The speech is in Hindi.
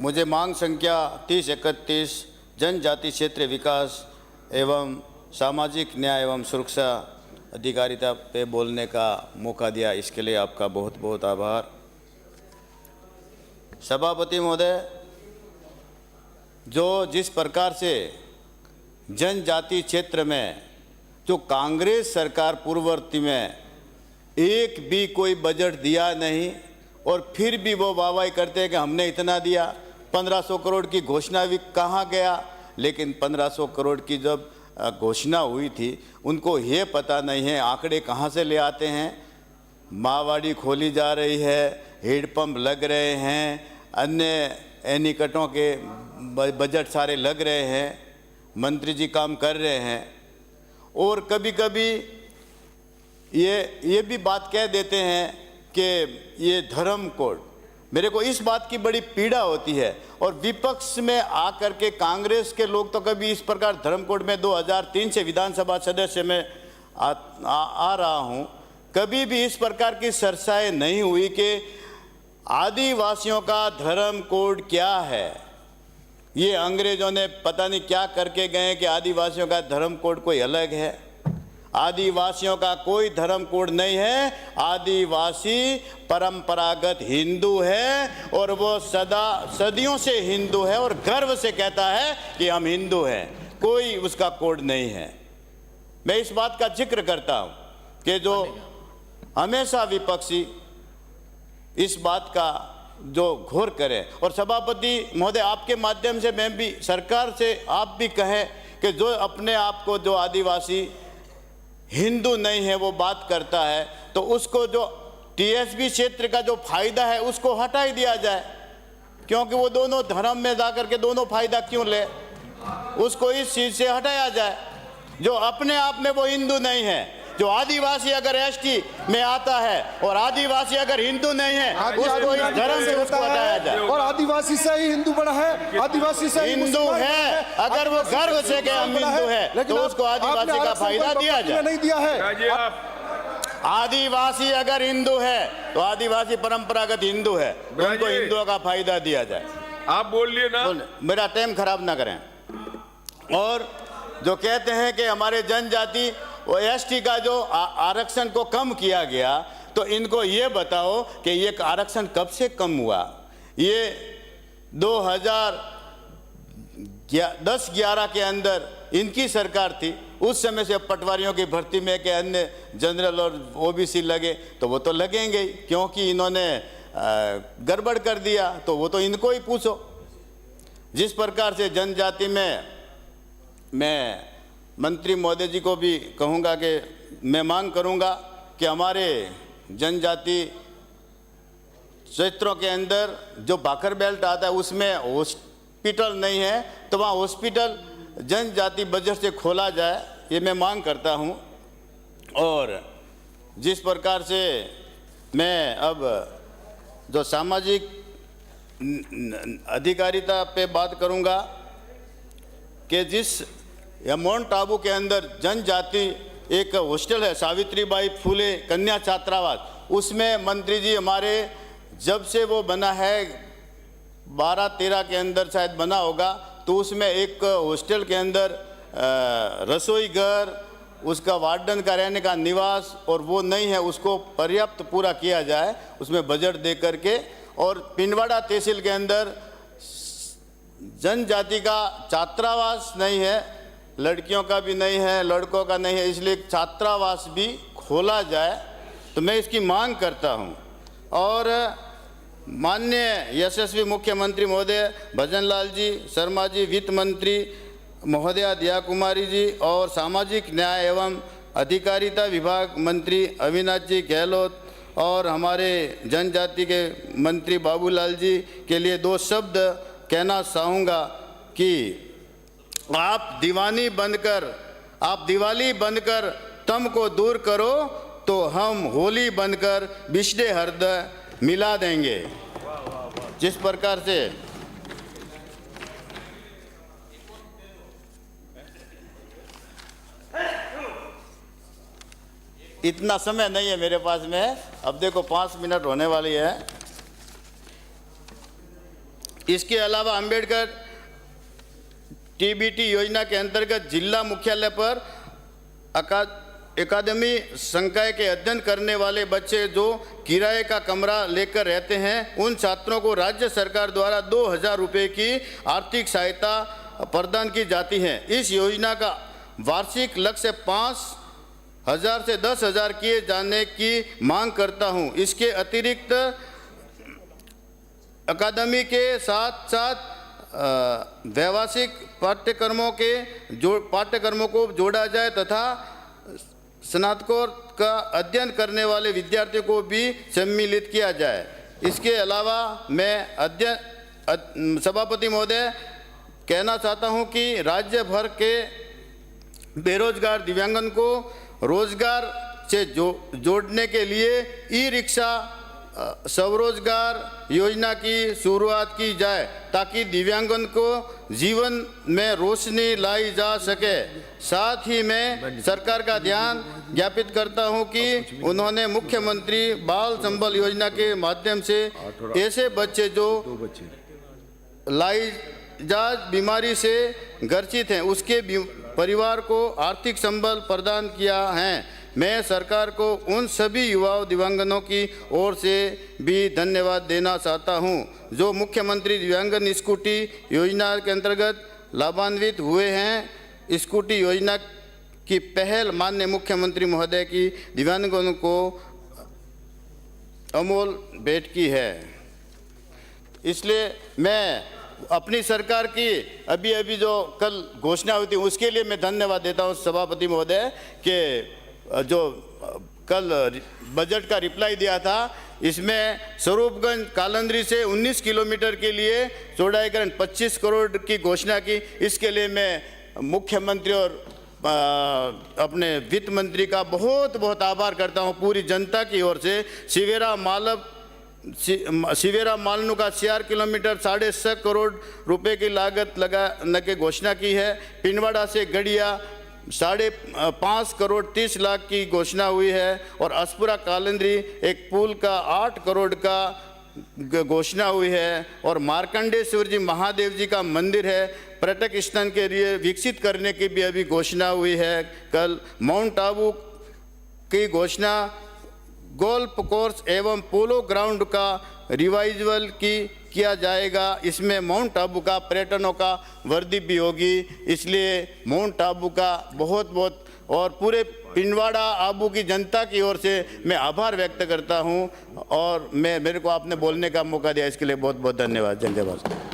मुझे मांग संख्या 3031 जनजाति क्षेत्र विकास एवं सामाजिक न्याय एवं सुरक्षा अधिकारिता पे बोलने का मौका दिया, इसके लिए आपका बहुत बहुत आभार। सभापति महोदय, जो जिस प्रकार से जनजाति क्षेत्र में जो कांग्रेस सरकार पूर्ववर्ती में एक भी कोई बजट दिया नहीं और फिर भी वो वाहवाही करते हैं कि हमने इतना दिया, 1500 करोड़ की घोषणा भी कहाँ गया। लेकिन 1500 करोड़ की जब घोषणा हुई थी उनको ये पता नहीं है आंकड़े कहाँ से ले आते हैं। माहवाड़ी खोली जा रही है, हेडपंप लग रहे हैं, अन्य एनीकटों के बजट सारे लग रहे हैं, मंत्री जी काम कर रहे हैं। और कभी कभी ये भी बात कह देते हैं कि ये धर्म कोड। मेरे को इस बात की बड़ी पीड़ा होती है और विपक्ष में आकर के कांग्रेस के लोग तो कभी इस प्रकार धर्म कोड में 2003 से विधानसभा सदस्य में आ रहा हूँ, कभी भी इस प्रकार की चर्चाएं नहीं हुई कि आदिवासियों का धर्म कोड क्या है। ये अंग्रेजों ने पता नहीं क्या करके गए कि आदिवासियों का धर्म कोड कोई अलग है। आदिवासियों का कोई धर्म कोड नहीं है। आदिवासी परंपरागत हिंदू है और वो सदियों से हिंदू है और गर्व से कहता है कि हम हिंदू हैं, कोई उसका कोड नहीं है। मैं इस बात का जिक्र करता हूं कि जो हमेशा विपक्षी इस बात का जो घोर करे। और सभापति महोदय, आपके माध्यम से मैं भी सरकार से आप भी कहें कि जो अपने आप को जो आदिवासी हिंदू नहीं है वो बात करता है तो उसको जो टीएसपी क्षेत्र का जो फायदा है उसको हटा ही दिया जाए, क्योंकि वो दोनों धर्म में जाकर के दोनों फायदा क्यों ले, उसको इस चीज से हटाया जाए। जो अपने आप में वो हिंदू नहीं है, जो आदिवासी अगर एसटी में आता है और आदिवासी अगर हिंदू नहीं है उसको इस धर्म से उसको हटाया जाए। और आदिवासी से ही हिंदू बना है, आदिवासी से हिंदू है, अगर वो गर्व से कि हम हिंदू है तो उसको आदिवासी का फायदा दिया जाए। नहीं दिया है। आदिवासी अगर हिंदू है तो आदिवासी परंपरागत हिंदू है, उनको हिंदुओं का फायदा दिया जाए। आप बोल लिए ना, मेरा टाइम खराब ना करें। और जो कहते हैं कि हमारे जनजाति वो एसटी का जो आरक्षण को कम किया गया, तो इनको ये बताओ कि ये आरक्षण कब से कम हुआ। ये 2010-11 के अंदर इनकी सरकार थी, उस समय से पटवारियों की भर्ती में के अन्य जनरल और ओबीसी लगे तो वो तो लगेंगे ही, क्योंकि इन्होंने गड़बड़ कर दिया। तो वो तो इनको ही पूछो। जिस प्रकार से जनजाति में मैं मंत्री महोदय जी को भी कहूँगा कि मैं मांग करूँगा कि हमारे जनजाति क्षेत्रों के अंदर जो बाकर बेल्ट आता है उसमें हॉस्पिटल नहीं है, तो वहाँ हॉस्पिटल जनजाति बजट से खोला जाए, ये मैं मांग करता हूँ। और जिस प्रकार से मैं अब जो सामाजिक अधिकारिता पे बात करूँगा कि जिस माउंट आबू के अंदर जनजाति एक हॉस्टल है, सावित्रीबाई फुले कन्या छात्रावास, उसमें मंत्री जी हमारे जब से वो बना है 12-13 के अंदर शायद बना होगा, तो उसमें एक हॉस्टल के अंदर रसोई घर, उसका वार्डन का रहने का निवास और वो नहीं है, उसको पर्याप्त पूरा किया जाए, उसमें बजट दे करके। और पिंडवाड़ा तहसील के अंदर जनजाति का छात्रावास नहीं है, लड़कियों का भी नहीं है, लड़कों का नहीं है, इसलिए छात्रावास भी खोला जाए, तो मैं इसकी मांग करता हूं। और माननीय यशस्वी मुख्यमंत्री महोदय भजनलाल जी शर्मा जी, वित्त मंत्री महोदया दया कुमारी जी और सामाजिक न्याय एवं अधिकारिता विभाग मंत्री अविनाश जी गहलोत और हमारे जनजाति के मंत्री बाबूलाल जी के लिए 2 शब्द कहना चाहूँगा कि आप दिवाली बनकर तम को दूर करो तो हम होली बनकर बिछड़े हृदय मिला देंगे। जिस प्रकार से इतना समय नहीं है मेरे पास में, अब देखो 5 मिनट होने वाली है। इसके अलावा अंबेडकर टीबीटी योजना के अंतर्गत जिला मुख्यालय पर अकादमी संकाय के अध्ययन करने वाले बच्चे जो किराए का कमरा लेकर रहते हैं, उन छात्रों को राज्य सरकार द्वारा 2000 रुपये की आर्थिक सहायता प्रदान की जाती है। इस योजना का वार्षिक लक्ष्य 5000 से 10,000 किए जाने की मांग करता हूं। इसके अतिरिक्त अकादमी के साथ साथ व्यावसायिक पाठ्यक्रमों को जोड़ा जाए तथा स्नातकोत्तर का अध्ययन करने वाले विद्यार्थियों को भी सम्मिलित किया जाए। इसके अलावा मैं सभापति महोदय कहना चाहता हूं कि राज्य भर के बेरोजगार दिव्यांगन को रोजगार से जोड़ने के लिए ई रिक्शा स्वरोजगार योजना की शुरुआत की जाए ताकि दिव्यांगन को जीवन में रोशनी लाई जा सके। साथ ही मैं सरकार का ध्यान ज्ञापित करता हूं कि उन्होंने मुख्यमंत्री बाल संबल योजना के माध्यम से ऐसे बच्चे जो लाइजाज बीमारी से ग्रसित हैं उसके परिवार को आर्थिक संबल प्रदान किया है। मैं सरकार को उन सभी युवाओं दिव्यांगनों की ओर से भी धन्यवाद देना चाहता हूं जो मुख्यमंत्री दिव्यांगन स्कूटी योजना के अंतर्गत लाभान्वित हुए हैं। स्कूटी योजना की पहल माननीय मुख्यमंत्री महोदय की दिव्यांगनों को अमूल भेंट की है। इसलिए मैं अपनी सरकार की अभी जो कल घोषणा हुई थी उसके लिए मैं धन्यवाद देता हूं सभापति महोदय के जो कल बजट का रिप्लाई दिया था। इसमें स्वरूपगंज कालंद्री से 19 किलोमीटर के लिए चौड़ाईकरण 25 करोड़ की घोषणा की। इसके लिए मैं मुख्यमंत्री और अपने वित्त मंत्री का बहुत बहुत आभार करता हूं पूरी जनता की ओर से। शिवेरा मालनू का 4 किलोमीटर 6.5 करोड़ रुपए की लागत लगाने की घोषणा की है। पिंडवाड़ा से गड़िया 5.5 करोड़ 30 लाख की घोषणा हुई है और असपुरा कालंद्री एक पुल का 8 करोड़ का घोषणा हुई है और मार्कंडेश्वर जी महादेव जी का मंदिर है पर्यटक स्थल के लिए विकसित करने की भी अभी घोषणा हुई है। कल माउंट आबू की घोषणा गोल्फ कोर्स एवं पोलो ग्राउंड का रिवाइवल किया जाएगा। इसमें माउंट आबू का पर्यटनों का वृद्धि भी होगी। इसलिए माउंट आबू का बहुत बहुत और पूरे पिंडवाड़ा आबू की जनता की ओर से मैं आभार व्यक्त करता हूं और मेरे को आपने बोलने का मौका दिया इसके लिए बहुत बहुत धन्यवाद। जय जय भारत।